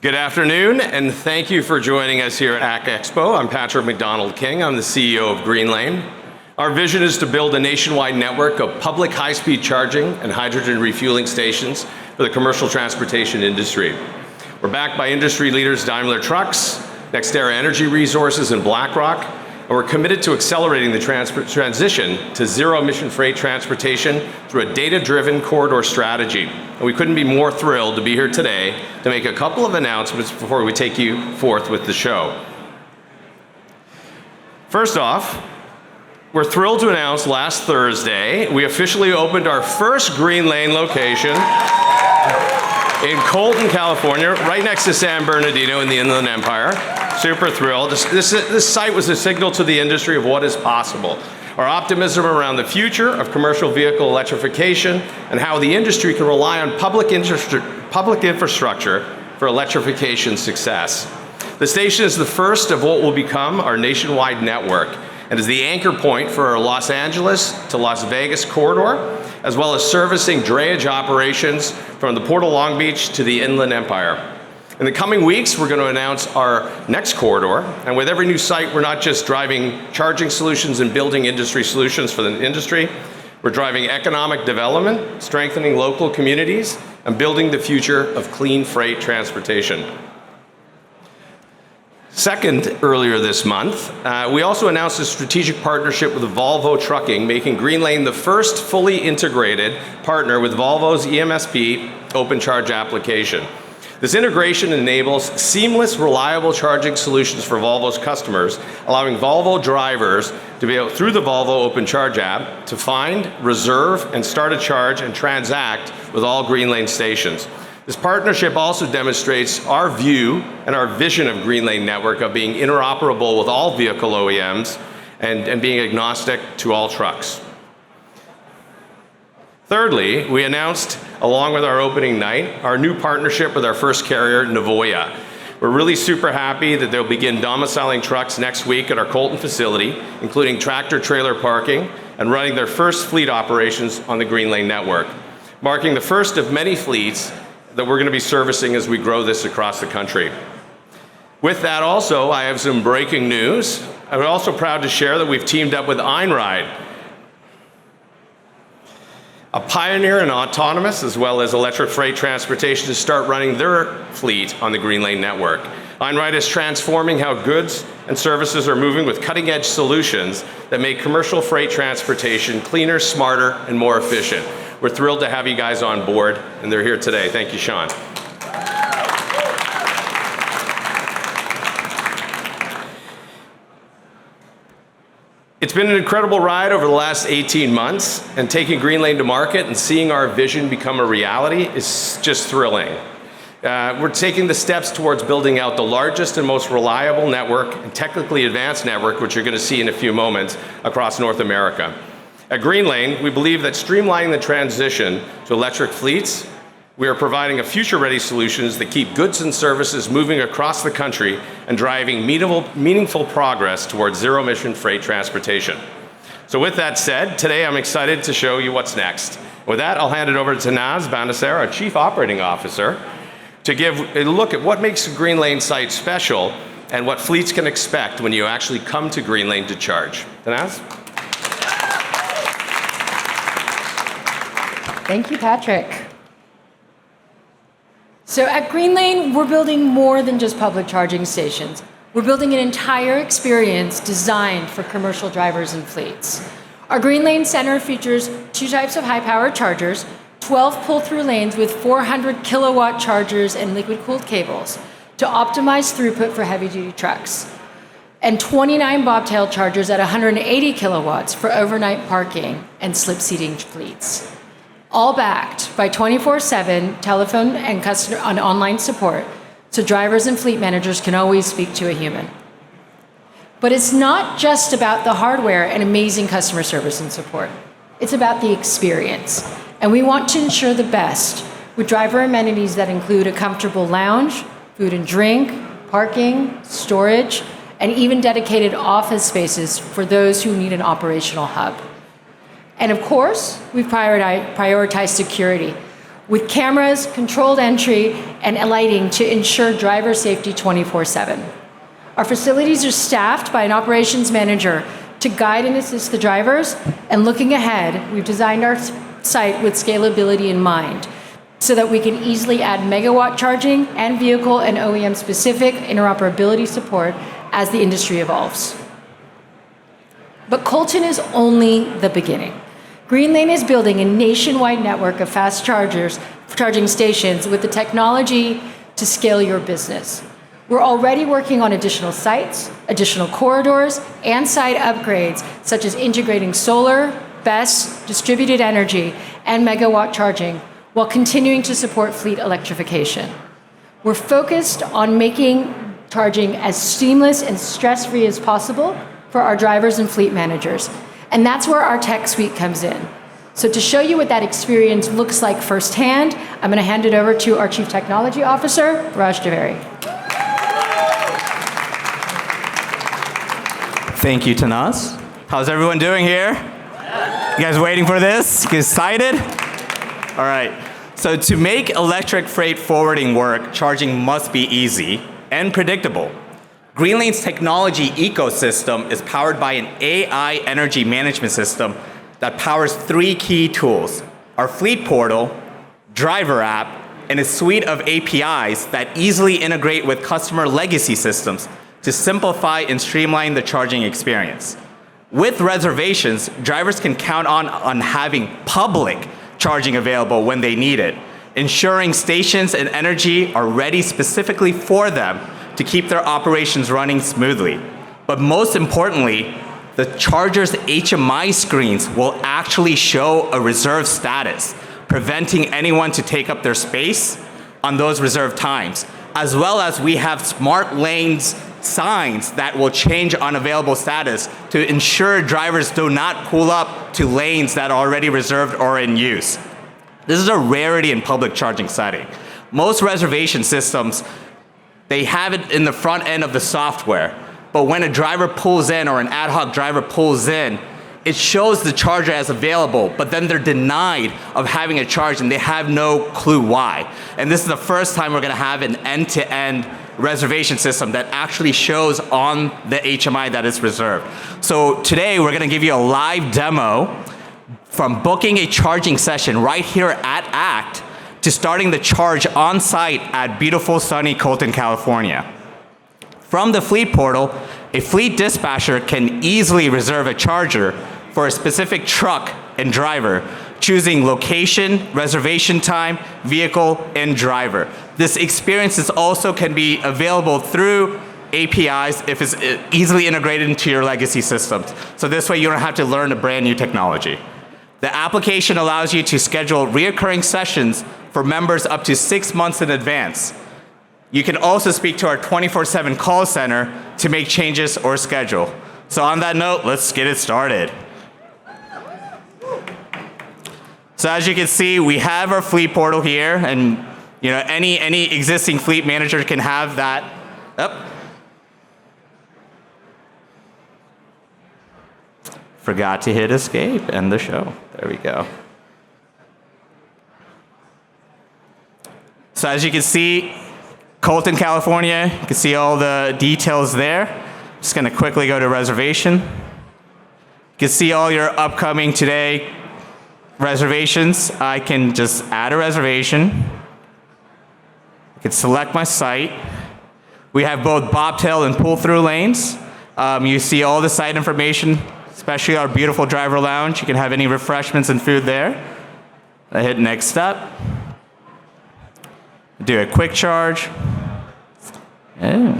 Good afternoon, and thank you for joining us here at ACT Expo. I'm Patrick McDonald-King. I'm the CEO of Greenlane. Our vision is to build a nationwide network of public high-speed charging and hydrogen refueling stations for the commercial transportation industry. We're backed by industry leaders Daimler Trucks, NextEra Energy Resources, and BlackRock, and we're committed to accelerating the transition to zero-emission freight transportation through a data-driven corridor strategy. And we couldn't be more thrilled to be here today to make a couple of announcements before we take you forth with the show. First off, we're thrilled to announce last Thursday, we officially opened our first Greenlane location in Colton, California, right next to San Bernardino in the Inland Empire. Super thrilled. This site was a signal to the industry of what is possible. Our optimism around the future of commercial vehicle electrification and how the industry can rely on public infrastructure for electrification success. The station is the first of what will become our nationwide network and is the anchor point for our Los Angeles to Las Vegas corridor, as well as servicing drayage operations from the Port of Long Beach to the Inland Empire. In the coming weeks, we're going to announce our next corridor, and with every new site, we're not just driving charging solutions and building industry solutions for the industry, we're driving economic development, strengthening local communities, and building the future of clean freight transportation. Second, earlier this month, we also announced a strategic partnership with Volvo Trucking, making Greenlane the first fully integrated partner with Volvo's EMSP Open Charge application. This integration enables seamless, reliable charging solutions for Volvo's customers, allowing Volvo drivers to be able, through the Volvo Open Charge app, to find, reserve, and start a charge and transact with all Greenlane stations. This partnership also demonstrates our view and our vision of Greenlane Network of being interoperable with all vehicle OEMs and being agnostic to all trucks. Thirdly, we announced, along with our opening night, our new partnership with our first carrier, Nevoya. We're really super happy that they'll begin domiciling trucks next week at our Colton facility, including tractor-trailer parking, and running their first fleet operations on the Greenlane network, marking the first of many fleets that we're going to be servicing as we grow this across the country. With that also, I have some breaking news. I'm also proud to share that we've teamed up with Einride, a pioneer in autonomous as well as electric freight transportation, to start running their fleet on the Greenlane network. Einride is transforming how goods and services are moving with cutting-edge solutions that make commercial freight transportation cleaner, smarter, and more efficient. We're thrilled to have you guys on board, and they're here today. Thank you, Sean. It's been an incredible ride over the last 18 months, and taking Greenlane to market and seeing our vision become a reality is just thrilling. We're taking the steps towards building out the largest and most reliable network and technically advanced network, which you're going to see in a few moments, across North America. At Greenlane, we believe that streamlining the transition to electric fleets, we are providing a future-ready solutions that keep goods and services moving across the country and driving meaningful progress towards zero-emission freight transportation. So with that said, today I'm excited to show you what's next. With that, I'll hand it over to Naz Banasser, our Chief Operating Officer, to give a look at what makes a Greenlane site special and what fleets can expect when you actually come to Greenlane to charge. Naz? Thank you, Patrick. So at Greenlane, we're building more than just public charging stations. We're building an entire experience designed for commercial drivers and fleets. Our Greenlane Center features 2 types of high-powered chargers, 12 pull-through lanes with 400 kilowatt chargers and liquid-cooled cables to optimize throughput for heavy-duty trucks, and 29 bobtail chargers at 180 kilowatts for overnight parking and slip seating fleets. All backed by 24/7 telephone and customer and online support, so drivers and fleet managers can always speak to a human. But it's not just about the hardware and amazing customer service and support. It's about the experience. And we want to ensure the best with driver amenities that include a comfortable lounge, food and drink, parking, storage, and even dedicated office spaces for those who need an operational hub. And of course, we've prioritized security. with cameras, controlled entry, and lighting to ensure driver safety 24/7. Our facilities are staffed by an operations manager to guide and assist the drivers, and looking ahead, we've designed our site with scalability in mind so that we can easily add megawatt charging and vehicle and OEM-specific interoperability support as the industry evolves. But Colton is only the beginning. Greenlane is building a nationwide network of fast charging stations with the technology to scale your business. We're already working on additional sites, additional corridors, and site upgrades, such as integrating solar, BESS, distributed energy, and megawatt charging, while continuing to support fleet electrification. We're focused on making charging as seamless and stress-free as possible for our drivers and fleet managers. And that's where our tech suite comes in. So to show you what that experience looks like firsthand, I'm going to hand it over to our Chief Technology Officer, Raj Javeri. Thank you, Tanaz. How's everyone doing here? You guys waiting for this? You excited? All right. So to make electric freight forwarding work, charging must be easy and predictable. Greenlane's technology ecosystem is powered by an AI energy management system that powers 3 key tools: our fleet portal, driver app, and a suite of APIs that easily integrate with customer legacy systems to simplify and streamline the charging experience. With reservations, drivers can count on having public charging available when they need it, ensuring stations and energy are ready specifically for them to keep their operations running smoothly. But most importantly, the charger's HMI screens will actually show a reserve status, preventing anyone to take up their space on those reserved times, as well as we have smart lanes signs that will change unavailable status to ensure drivers do not pull up to lanes that are already reserved or in use. This is a rarity in public charging setting. Most reservation systems, they have it in the front end of the software, but when a driver pulls in or an ad hoc driver pulls in, it shows the charger as available, but then they're denied of having a charge and they have no clue why. And this is the first time we're gonna have an end-to-end reservation system that actually shows on the HMI that is reserved. So today we're gonna give you a live demo from booking a charging session right here at ACT to starting the charge on site at beautiful sunny Colton, California. From the fleet portal, a fleet dispatcher can easily reserve a charger for a specific truck and driver, choosing location, reservation time, vehicle, and driver. This experience also can be available through APIs if it's easily integrated into your legacy systems. So this way you don't have to learn a brand new technology. The application allows you to schedule reoccurring sessions for members up to 6 months in advance. You can also speak to our 24/7 call center to make changes or schedule. So on that note, let's get it started. So as you can see, we have our fleet portal here, and any existing fleet manager can have that up. Forgot to hit escape, end the show. There we go. So as you can see, Colton, California, you can see all the details there. Just gonna quickly go to reservation. You can see all your upcoming today reservations. I can just add a reservation. I can select my site. We have both bobtail and pull-through lanes. You see all the site information, especially our beautiful driver lounge. You can have any refreshments and food there. I hit next step. Do a quick charge. Yeah.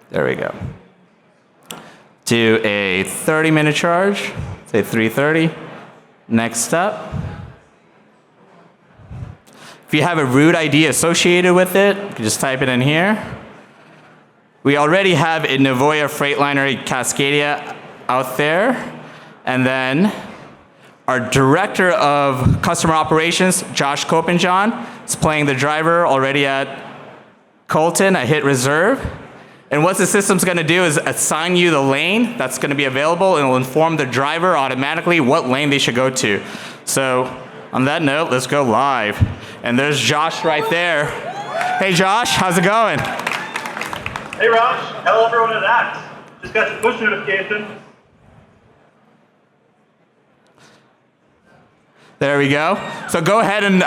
There we go. Do a 30-minute charge, say 3:30. Next step. If you have a route ID associated with it, you can just type it in here. We already have a Nevoya Freightliner Cascadia out there. And then our Director of Customer Operations, Josh Kopenjohn, is playing the driver already at Colton. I hit reserve. And what the system's going to do is assign you the lane that's going to be available, and it'll inform the driver automatically what lane they should go to. So on that note, let's go live. And there's Josh right there. Hey Josh, how's it going? Hey Raj, hello everyone at ACT. Just got your push notification. There we go. So go ahead and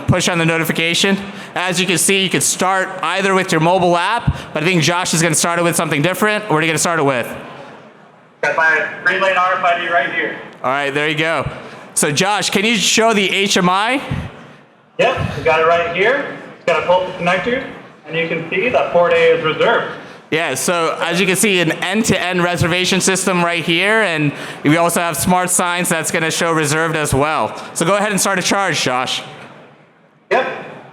push on the notification. As you can see, you can start either with your mobile app, but I think Josh is going to start it with something different. What are you going to start it with? Got my Greenlane RFID right here. All right, there you go. So Josh, can you show the HMI? Yep, we got it right here. It's got a pull the connector, and you can see that port A is reserved. Yeah, so as you can see, an end-to-end reservation system right here, and we also have smart signs that's going to show reserved as well. So go ahead and start a charge, Josh. Yep,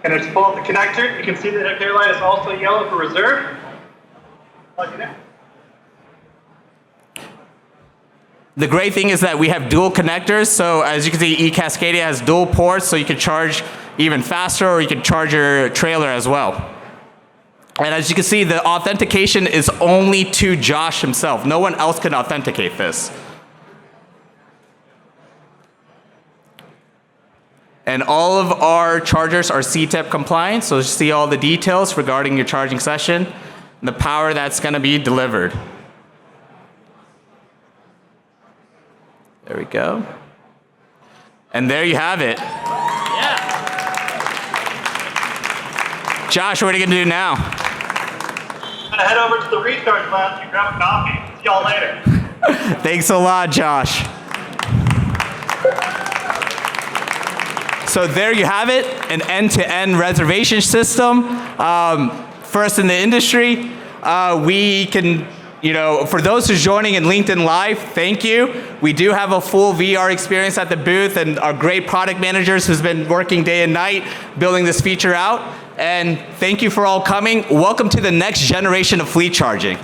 and it's pull up the connector. You can see the indicator light is also yellow for reserve. Plug it in. The great thing is that we have dual connectors, so as you can see, eCascadia has dual ports, so you can charge even faster, or you can charge your trailer as well. And as you can see, the authentication is only to Josh himself. No one else can authenticate this. And all of our chargers are CTEP compliant, so you see all the details regarding your charging session and the power that's going to be delivered. There we go. And there you have it. Yeah. Josh, what are you going to do now? I'm gonna head over to the recharge lounge and grab a coffee. See y'all later. Thanks a lot, Josh. So there you have it, an end-to-end reservation system. First in the industry. We can, for those who's joining in LinkedIn Live, thank you. We do have a full VR experience at the booth, and our great product managers who's been working day and night building this feature out. And thank you for all coming. Welcome to the next generation of fleet charging.